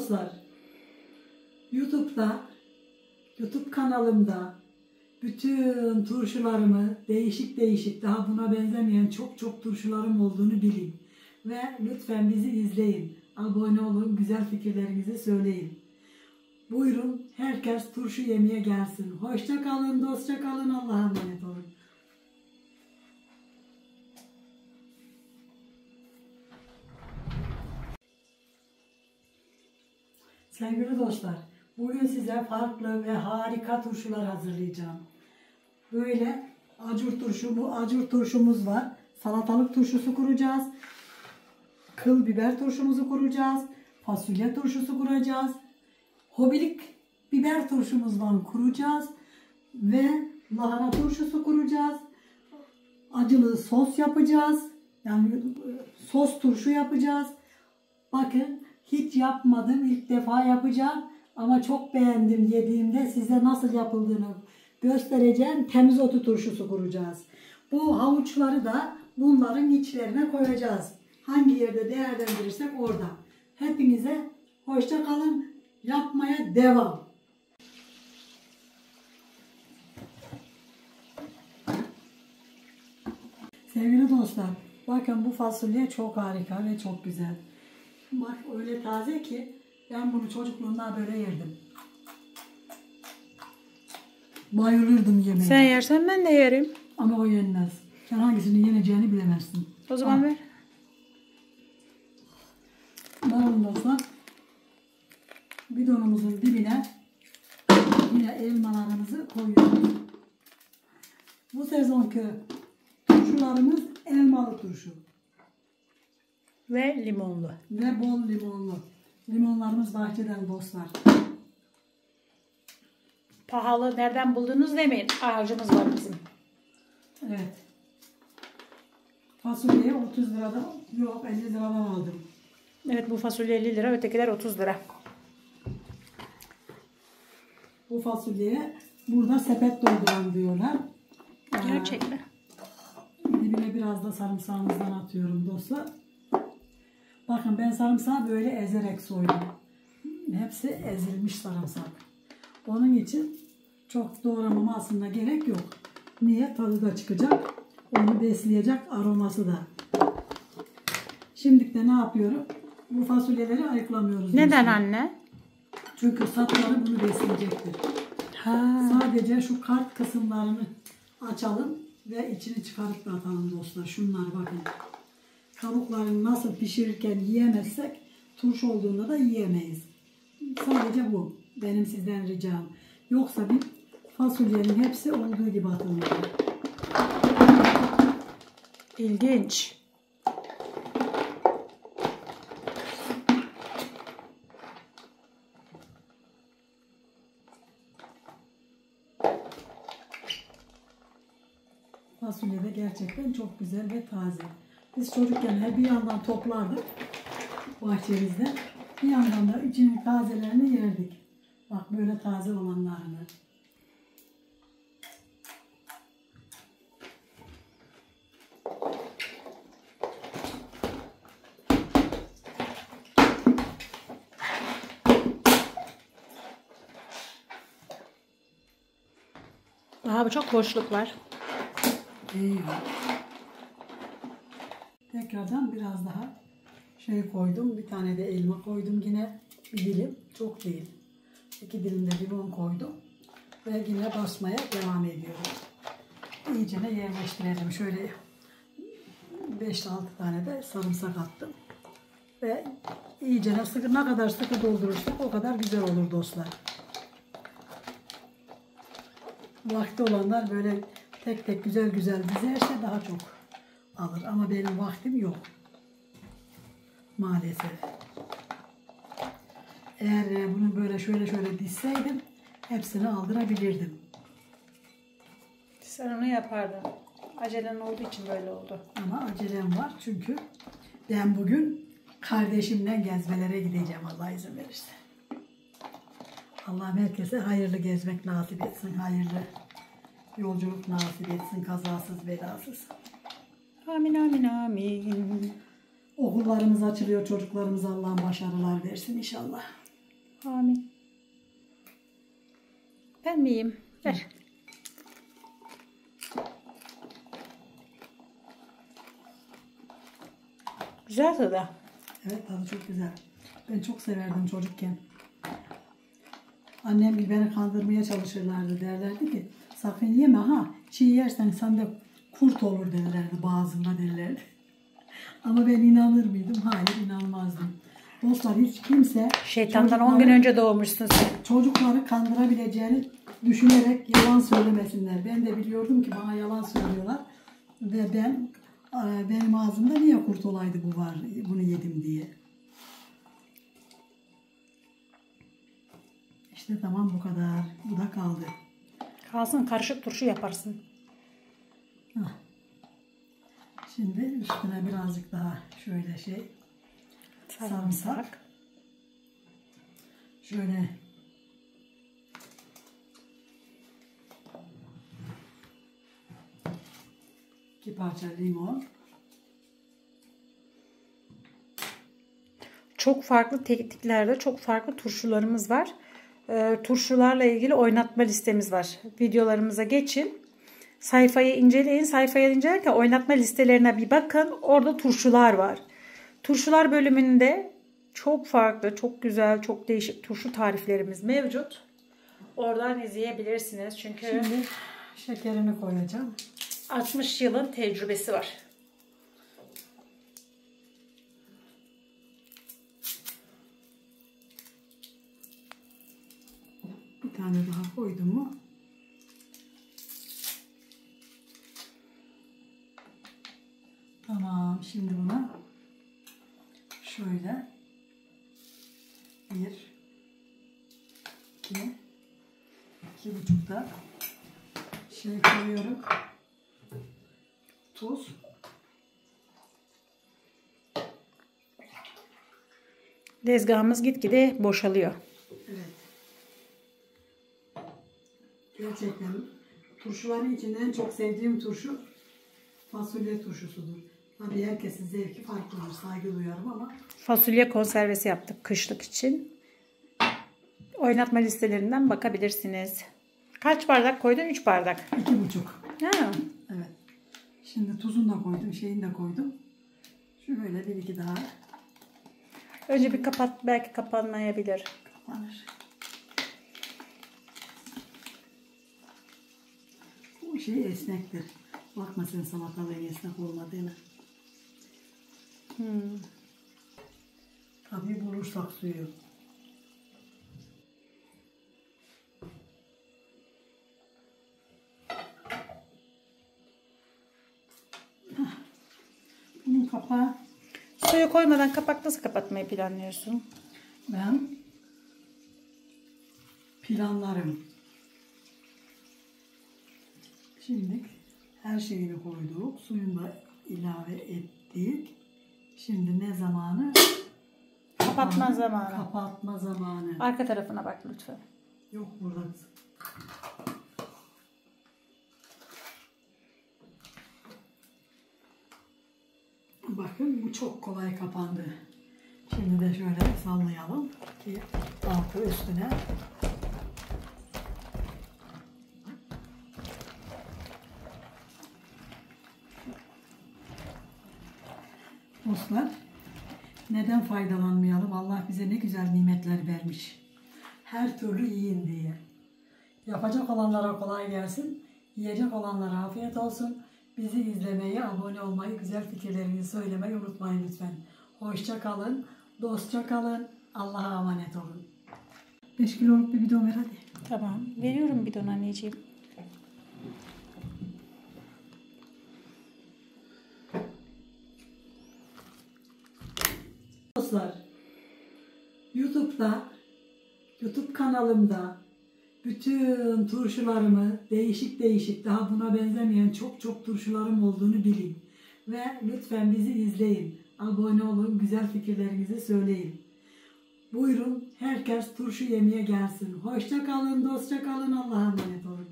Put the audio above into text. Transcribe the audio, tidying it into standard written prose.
dostlar, YouTube kanalımda bütün turşularımı değişik daha buna benzemeyen çok turşularım olduğunu bilin. Ve lütfen bizi izleyin. Abone olun, güzel fikirlerinizi söyleyin. Buyurun, herkes turşu yemeye gelsin. Hoşça kalın, dostça kalın, Allah'a emanet olun. Sevgili dostlar, bugün size farklı ve harika turşular hazırlayacağım. Böyle acur turşumuz var. Salatalık turşusu kuracağız. Kıl biber turşumuzu kuracağız. Fasulye turşusu kuracağız. Hobilik biber turşumuzdan kuracağız. Ve lahana turşusu kuracağız. Acılı sos yapacağız. Yani sos turşu yapacağız. Bakın, hiç yapmadım, ilk defa yapacağım. Ama çok beğendim yediğimde. Size nasıl yapıldığını göstereceğim. Temiz otu turşusu kuracağız. Bu havuçları da bunların içlerine koyacağız. Hangi yerde değerlendirirsek orada. Hepinize hoşça kalın. Yapmaya devam. Sevgili dostlar, bakın bu fasulye çok harika ve çok güzel. Bak öyle taze ki ben bunu çocukluğumda böyle yerdim. Bayılırdım yemeğe. Sen yersen ben de yerim. Ama o yenmez. Sen hangisini yeneceğini bilemezsin. O zaman ver. Ondan sonra bidonumuzun dibine yine elmalarımızı koyuyoruz. Bu sezonki turşularımız elmalı turşu. Ve limonlu. Ve bol limonlu. Limonlarımız bahçeden dostlar. Pahalı, nereden buldunuz demeyin. Ağacımız var bizim. Evet. Fasulyeyi 30 liradan, yok 50 liradan aldım. Evet, bu fasulye 50 lira, ötekiler 30 lira. Bu fasulyeye burada sepet dolduran diyorlar. Gerçekten. Dibine biraz da sarımsağımızdan atıyorum dostlar. Bakın ben sarımsağı böyle ezerek soydum. Hepsi ezilmiş sarımsak. Onun için çok doğramama aslında gerek yok. Niye? Tadı da çıkacak. Onu besleyecek aroması da. Şimdi de ne yapıyorum? Bu fasulyeleri ayıklamıyoruz. Neden dostlar. anne? Çünkü sapları bunu besleyecektir. Sadece şu kart kısımlarını açalım ve içini çıkarıp da atalım dostlar. Şunlar bakın. Kabuklarını nasıl pişirirken yiyemezsek turşu olduğunda da yiyemeyiz. Sadece bu. Benim sizden ricam. Yoksa bir fasulyenin hepsi olduğu gibi atılmalı. İlginç. Fasulye de gerçekten çok güzel ve taze. Biz çocukken her bir yandan toplardık bahçemizde. Bir yandan da içinin tazelerini yerdik. Bak böyle taze olanlarını. Daha çok boşluk var. Eyvah. Tekrardan biraz daha koydum. Bir tane de elma koydum yine. Bir dilim. Çok değil. 2 dilim de limon koydum. Ve yine basmaya devam ediyorum. İyice yerleştirelim. Şöyle 5-6 tane de sarımsak attım. Ve iyice sıkı, ne kadar sıkı doldurursak o kadar güzel olur dostlar. Vakti olanlar böyle tek tek güzel dizerse daha çok alır. Ama benim vaktim yok. Maalesef. Eğer bunu böyle şöyle dizseydim hepsini aldırabilirdim. Sen onu yapardın. Acelen olduğu için böyle oldu. Ama acelem var çünkü ben bugün kardeşimle gezmelere gideceğim Allah izin verirse. Allah herkese hayırlı gezmek nasip etsin. Hayırlı yolculuk nasip etsin. Kazasız belasız. Amin amin amin. Okullarımız açılıyor. Çocuklarımıza Allah'ın başarılar versin inşallah. Amin. Ben mi yiyeyim? Ver. Güzel tadı. Evet, tadı çok güzel. Ben çok severdim çocukken. Annem gibi beni kandırmaya çalışırlardı. Derlerdi ki sakın yeme ha. Çiğ yersen sende kurt olur derlerdi. Boğazında derlerdi. Ama ben inanır mıydım? Hayır, inanmazdım. Dostlar, hiç kimse Şeytandan 10 gün önce doğmuşsun sen. çocukları kandırabileceğini düşünerek yalan söylemesinler. Ben de biliyordum ki bana yalan söylüyorlar. Ve benim ağzımda niye kurt olaydı bu var, bunu yedim diye. İşte tamam, bu kadar. Bu da kaldı. Kalsın, karışık turşu yaparsın. Hah. Şimdi üstüne birazcık daha şöyle sarımsak. Şöyle iki parça limon. Çok farklı tekniklerde çok farklı turşularımız var. Turşularla ilgili oynatma listemiz var. Videolarımıza geçin. Sayfayı inceleyin. Sayfayı incelerken oynatma listelerine bir bakın. Orada turşular var. Turşular bölümünde çok farklı, çok güzel, çok değişik turşu tariflerimiz mevcut. Oradan izleyebilirsiniz. Çünkü Şimdi şekerini koyacağım. 60 yılın tecrübesi var. Bir tane daha koydum mu? Tamam. Şimdi buna şöyle 1 2 2,5 da koyuyorum. Tuz. Tezgahımız gitgide boşalıyor. Evet. Gerçekten turşuların içinde en çok sevdiğim turşu fasulye turşusudur. Tabii herkesin zevki farklıdır. Saygı duyarım ama. Fasulye konservesi yaptık kışlık için. Oynatma listelerinden bakabilirsiniz. Kaç bardak koydun? 3 bardak. 2,5. Ha. Evet. Şimdi tuzunu da koydum. Şeyini de koydum. Şöyle bir iki daha. Önce bir kapat. Belki kapanmayabilir. Kapanır. Bu şey esnektir. Bakma sen salatalığın esnek olmadığını. Tabii bulursak suyu. Bunun kapağı. Suyu koymadan kapak nasıl kapatmayı planlıyorsun? Ben planlarım. Şimdi her şeyini koyduk. Suyunu da ilave ettik. Şimdi ne zamanı? Kapatma zamanı. Kapatma zamanı. Arka tarafına bak lütfen. Yok burada. Bakın bu çok kolay kapandı. Şimdi de şöyle sallayalım ki altı üstüne. Dostlar, neden faydalanmayalım? Allah bize ne güzel nimetler vermiş. Her türlü yiyin diye. Yapacak olanlara kolay gelsin. Yiyecek olanlara afiyet olsun. Bizi izlemeyi, abone olmayı, güzel fikirlerinizi söylemeyi unutmayın lütfen. Hoşça kalın, dostça kalın. Allah'a emanet olun. 5 kiloluk bir bidon ver hadi. Tamam, veriyorum bidon anneciğim. Dostlar, YouTube kanalımda bütün turşularımı değişik daha buna benzemeyen çok turşularım olduğunu bilin. Ve lütfen bizi izleyin. Abone olun, güzel fikirlerinizi söyleyin. Buyurun, herkes turşu yemeye gelsin. Hoşça kalın, dostça kalın, Allah'a emanet olun.